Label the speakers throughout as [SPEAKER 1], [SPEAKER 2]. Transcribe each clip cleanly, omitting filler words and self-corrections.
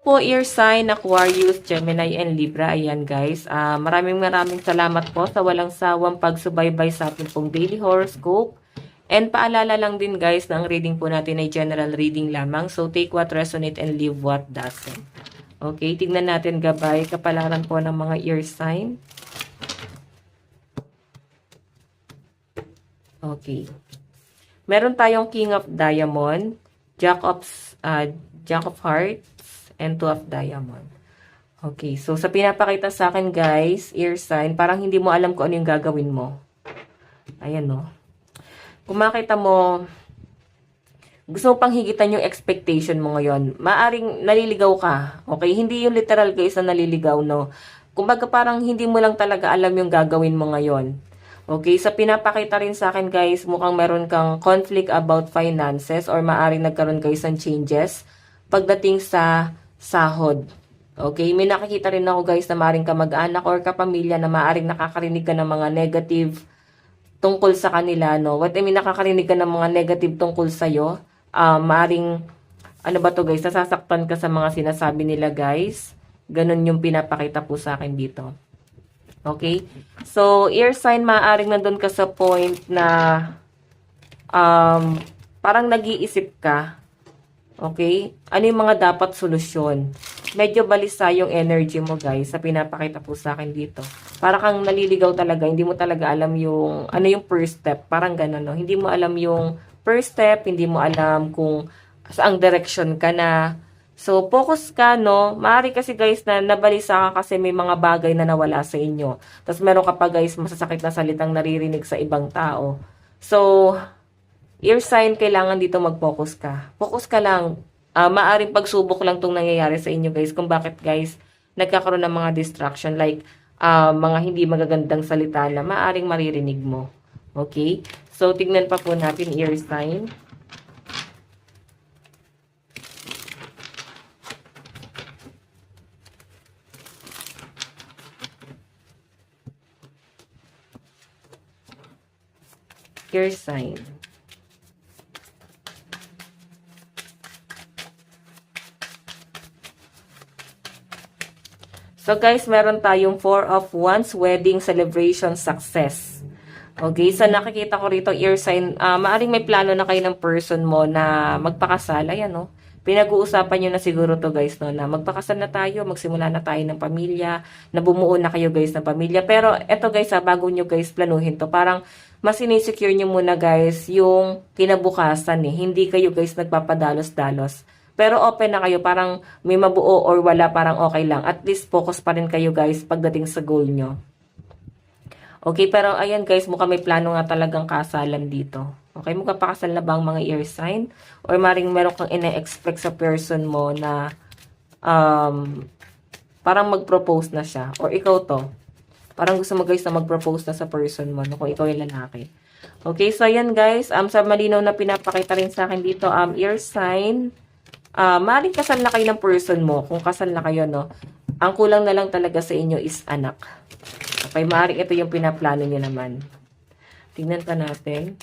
[SPEAKER 1] po, Ear Sign, Aquarius, Gemini, and Libra. Ayan guys. Maraming salamat po sa walang sawang pagsubaybay sa ating pong daily horoscope. And paalala lang din guys na ang reading po natin ay general reading lamang. So take what resonate and leave what doesn't. Okay, tignan natin gabay kapalaran po ng mga ear sign. Okay. Meron tayong King of Diamond, Jack of Hearts, and Two of Diamond. Okay, so sa pinapakita sa akin guys, ear sign, parang hindi mo alam kung ano yung gagawin mo. Ayan no. Kung makita mo, gusto mo pang higitan yung expectation mo ngayon, maaring naliligaw ka. Okay, hindi yung literal guys na naliligaw no. Kumbaga parang hindi mo lang talaga alam yung gagawin mo ngayon. Okay, sa pinapakita rin sa akin guys, mukhang meron kang conflict about finances or maaring nagkaroon kayo ng changes pagdating sa sahod. Okay, may nakikita rin ako guys na maaring kamag-anak or kapamilya na maaring nakakarinig ka ng mga negative tungkol sa kanila, no? What I mean, nakakarinig ka ng mga negative tungkol sa'yo. Maaring, ano ba to guys, nasasaktan ka sa mga sinasabi nila guys. Ganun yung pinapakita po sa akin dito. Okay? So, ear sign, maaring nandun ka sa point na parang nag-iisip ka. Okay? Ano yung mga dapat solusyon? Medyo balisa yung energy mo guys sa pinapakita po sa akin dito. Para kang naliligaw talaga, hindi mo talaga alam yung ano yung first step, parang gano'n no. Hindi mo alam yung first step, hindi mo alam kung saang direction ka na. So focus ka no. Maaari kasi guys na nabalisa ka kasi may mga bagay na nawala sa inyo. Tapos meron ka pa guys masasakit na salitang naririnig sa ibang tao. So ear sign, kailangan dito mag-focus ka. Focus ka lang. Maaring pagsubok lang tong nangyayari sa inyo guys. Kung bakit guys, nagkakaroon ng mga distraction like mga hindi magagandang salita na maaring maririnig mo. Okay? So, tignan pa po natin ear sign. Ear sign. So guys, meron tayong 4 of Wands, wedding celebration success. Okay, so nakikita ko rito ear sign, maaring may plano na kayo ng person mo na magpakasal. Ayan no. Pinag-uusapan nyo na siguro to guys no, na magpakasal na tayo, magsimula na tayo ng pamilya, na bumuo na kayo guys ng pamilya. Pero eto guys bago nyo guys planuhin to, parang mas sinisecure nyo muna guys yung kinabukasan eh. Hindi kayo guys nagpapadalos-dalos. Pero open na kayo, parang may mabuo or wala, parang okay lang. At least focus pa rin kayo guys pagdating sa goal nyo. Okay, pero ayan guys, mukhang may plano nga talagang kasalan dito. Okay, magpapakasal na ba ang mga ear sign? Or maring meron kang ina-expect sa person mo na parang mag-propose na siya. Or ikaw to. Parang gusto mo guys na mag-propose na sa person mo, no? Kung ikaw yung lalaki. Okay, so ayan guys, sa malinaw na pinapakita rin sa akin dito, ear sign. Maaaring kasal na kayo ng person mo. Kung kasal na kayo, no? Ang kulang na lang talaga sa inyo is anak. Okay, maaaring ito yung pinaplano niyo naman. Tingnan pa natin.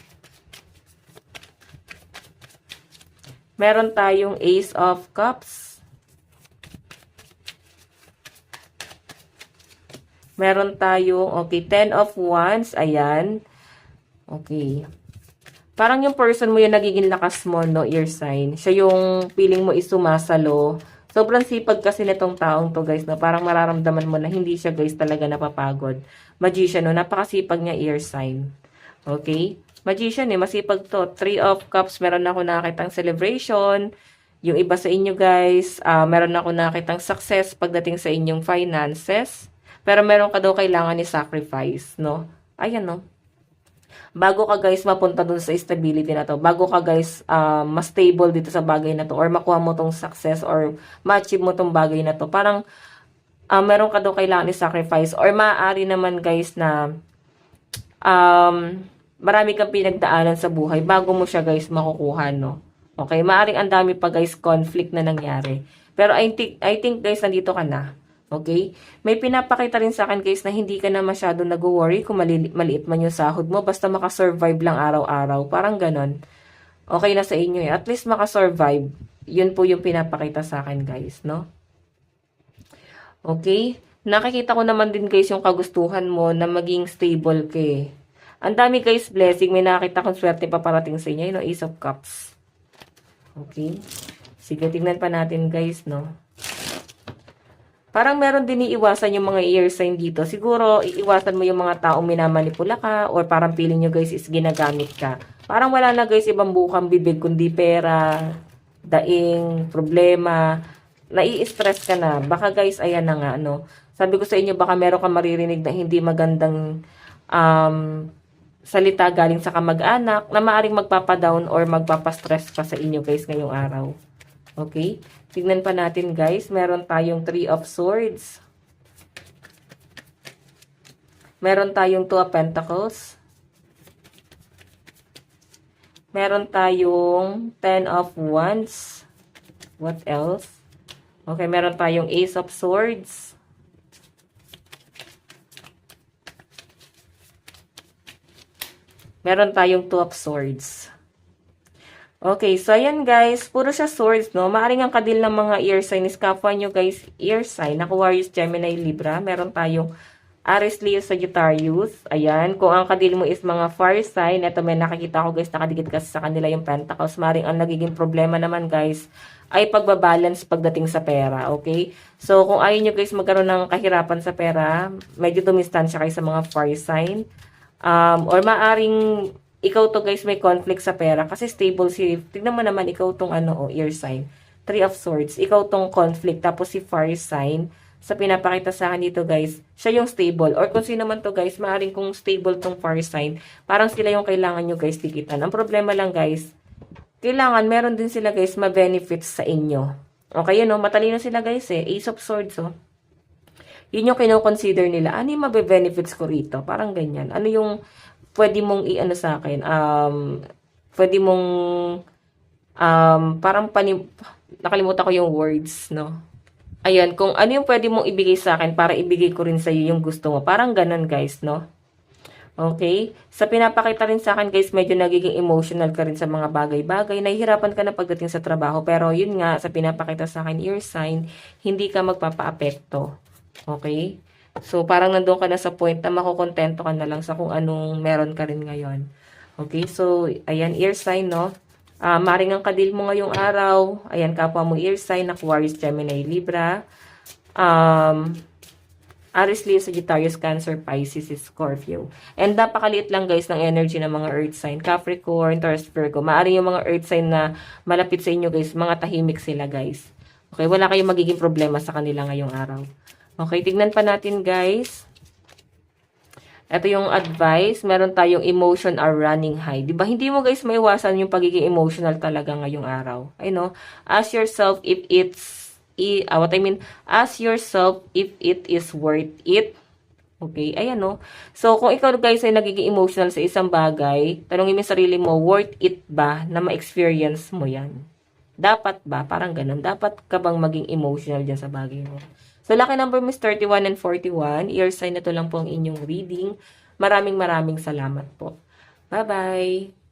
[SPEAKER 1] Meron tayong Ace of Cups. Meron tayong, okay, 10 of Wands. Ayan. Okay. Parang yung person mo yung nagiging lakas mo, no, ear sign. Siya yung feeling mo is sumasalo. Sobrang sipag kasi nitong taong to, guys, no. Parang mararamdaman mo na hindi siya, guys, talaga napapagod. Magician, no. Napakasipag niya, ear sign. Okay? Magician, masipag to. 3 of Cups, meron ako nakakitang celebration. Yung iba sa inyo, guys, meron ako nakakitang success pagdating sa inyong finances. Pero meron ka daw kailangan ni sacrifice, no. Ayan, no. Bago ka guys mapunta dun sa stability na to, bago ka guys mas stable dito sa bagay na to, or makuha mo tong success, or ma-achieve mo tong bagay na to, parang meron ka daw kailangan i-sacrifice, or maaari naman guys na marami kang pinagdaanan sa buhay bago mo siya guys makukuha, no? Okay, maaring ang dami pa guys conflict na nangyari. Pero I think guys nandito ka na. Okay? May pinapakita rin sa akin guys na hindi ka na masyado nag-worry kung maliit man yung sahod mo. Basta makasurvive lang araw-araw. Parang ganon. Okay na sa inyo eh. At least makasurvive. Yun po yung pinapakita sa akin guys, no? Okay? Nakikita ko naman din guys yung kagustuhan mo na maging stable ka eh. Ang dami guys blessing. May nakita kong swerte paparating sa inyo. Yung Ace of Cups. Okay? Sige, tignan pa natin guys, no? Parang meron din iiwasan yung mga air sign dito. Siguro, iiwasan mo yung mga taong minamanipula ka or parang feeling nyo guys is ginagamit ka. Parang wala na guys ibang bukang bibig kundi pera, daing, problema, nai-stress ka na. Baka guys, ayan na nga, no? Sabi ko sa inyo, baka meron kang maririnig na hindi magandang salita galing sa kamag-anak na maaring magpapadown or magpapastress pa sa inyo guys ngayong araw. Okay? Tignan pa natin guys. Meron tayong 3 of Swords. Meron tayong 2 of Pentacles. Meron tayong 10 of Wands. What else? Okay, meron tayong Ace of Swords. Meron tayong 2 of Swords. Okay, so ayan guys, puro siya swords, no? Maaring ang kadil ng mga ear sign is kapwa nyo guys, ear sign, Aquarius, Gemini, Libra. Meron tayong Aries, Leo, Sagittarius. Ayan, kung ang kadil mo is mga fire sign, eto may nakikita ko guys, nakadikit kasi sa kanila yung pentacles. Maaring ang nagiging problema naman guys, ay pagbabalance pagdating sa pera, okay? So, kung ayaw nyo guys magkaroon ng kahirapan sa pera, medyo dumistansya kayo sa mga fire sign. Or maaring ikaw to guys may conflict sa pera kasi stable si, tignan mo naman ikaw tong ear sign, 3 of Swords, ikaw tong conflict, tapos si fire sign, sa pinapakita sa akin dito guys, siya yung stable, or kung sino man to guys, maaaring kung stable tong fire sign, parang sila yung kailangan nyo guys tikitan. Ang problema lang guys, kailangan meron din sila guys ma-benefits sa inyo. Okay yun, no? Matalino sila guys eh, Ace of Swords oh. Yun yung kino-consider nila, ano yung mabe-benefits ko rito? Parang ganyan. Ano yung pwede mong i-ano sa akin, pwede mong, parang nakalimutan ko yung words, no? Ayan, kung ano yung pwede mong ibigay sa akin para ibigay ko rin sa iyo yung gusto mo. Parang ganun, guys, no? Okay? Sa pinapakita rin sa akin, guys, medyo nagiging emotional ka rin sa mga bagay-bagay. Nahihirapan ka na pagdating sa trabaho. Pero yun nga, sa pinapakita sa akin, ear sign, hindi ka magpapa-apekto. Okay? So, parang nandun ka na sa point na makukontento ka na lang sa kung anong meron ka rin ngayon. Okay? So, ayan, ear sign, no? Maring ang kadil mo ngayong araw. Ayan, kapwa mo ear sign, Aquarius, Gemini, Libra. Aries, Leo, Sagittarius, Cancer, Pisces, Scorpio. And napakaliit lang guys ng energy ng mga earth sign. Capricorn, Taurus, Virgo. Maaring yung mga earth sign na malapit sa inyo guys, mga tahimik sila guys. Okay, wala kayong magiging problema sa kanila ngayong araw. Okay, tignan pa natin guys. Ito yung advice. Meron tayong emotion are running high. Diba? Hindi mo guys maiwasan yung pagiging emotional talaga ngayong araw. I know. Ask yourself if ask yourself if it is worth it. Okay, ayan no. So, kung ikaw guys ay nagiging emotional sa isang bagay, tanongin mo yung sarili mo, worth it ba na ma-experience mo yan? Dapat ba? Parang ganun. Dapat ka bang maging emotional dyan sa bagay mo? So, lucky number mo is 31 and 41. Ear sign na to lang po ang inyong reading. Maraming salamat po. Bye-bye!